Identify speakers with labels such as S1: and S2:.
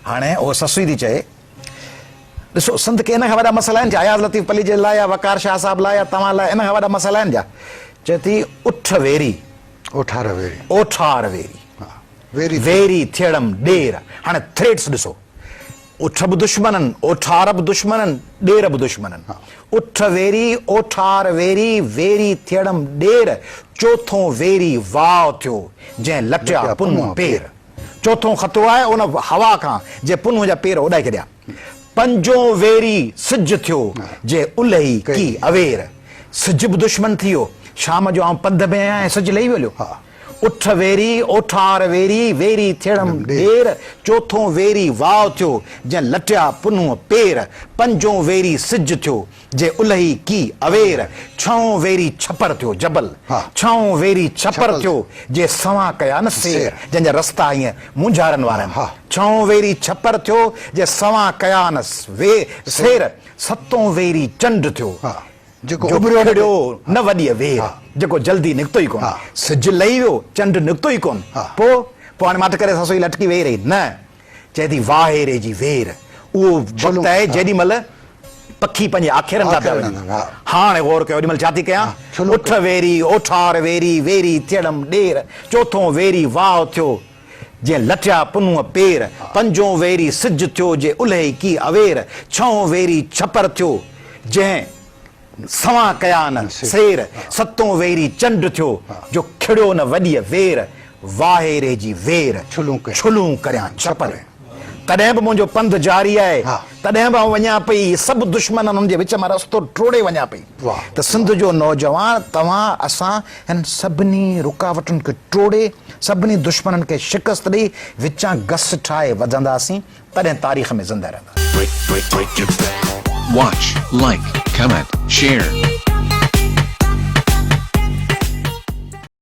S1: हाणे उहो ससु थी चए ॾिसो संत के इन खां वॾा मसइला आहिनि अयाज़ लतीफ़ अली जे लाइ या वकार शाह साहिब लाइ या तव्हां लाइ इन खां वॾा मसइला आहिनि चए थी उठ वेरी
S2: ओठार वेरी
S1: ओठार वेरी
S2: वेरी
S1: वेरी थियणम ॾेर हाणे थ्रेड्स ॾिसो उठ बि दुश्मननि ओठार बि दुश्मननि ॾेर बि दुश्मननि उठ वेरी ओठार वेरी वेरी थियणम ॾेर चोथों वेरी वाव थियो जंहिं लटिया पुन पेर चौथों ख़तो आहे उन हवा खां जे पुन जा पेर उॾाए छॾिया पंजो वेरी सिज थियो जे उलही की अवेर सिज बि दुश्मन थी वियो शाम जो आउं पंध में आहियां ऐं सिज लही वियो उठ वेरी ओठार वेरी वेरी थियणम ॾेर चोथों वेरी वाव थियो जंहिं लटिया पुनूह पेर पंजो वेरी सिज थियो जे उलही की अवेर छहों वेरी छपर थियो जबल छहों वेरी छपर थियो जे सवां कया न सेर जंहिंजा रस्ता ईअं मुंझारनि वारा आहिनि छहों वेरी छपर थियो जे सवां कया न सेर सतों वेरी चंड थियो
S2: जेको
S1: उभरियो न वॾी वेर जेको जल्दी निकितो ई कोन सिज लही वियो चंड निकितो ई कोन पोइ हाणे मां त करे ससुई लटकी वेही रही न चए थी वाहेरे जी वेर उहो वक़्तु आहे जेॾी महिल पखी पंहिंजे आखेरनि था पिया वञनि हाणे गौर कयो ओॾी महिल छा थी कयां उठ वेरी ओठार वेरी वेरी थियणम ॾेर चोथों वेरी वाव थियो जंहिं लटिया पुनूह पेर पंजो वेरी सिज थियो जे उलही की अवेर छहों वेरी छपर थियो जंहिं सवां कया न सेर सतों वेरी चंड थियो जो खिड़ियो न वॾी वेर वाहेरे जी वेर छुलूं करियां छपर तॾहिं बि मुंहिंजो पंध जारी आहे तॾहिं बि आउं वञा पई सभु दुश्मन हुननि जे विच मां रस्तो टोड़े वञा पई त सिंध जो नौजवान तव्हां असां हिन सभिनी रुकावटुनि खे टोड़े सभिनी दुश्मननि खे शिकस्त ॾेई विचां गस ठाहे वधंदासीं तॾहिं तारीख़ में ज़िंदा रहंदासीं
S3: Watch, like, comment, share.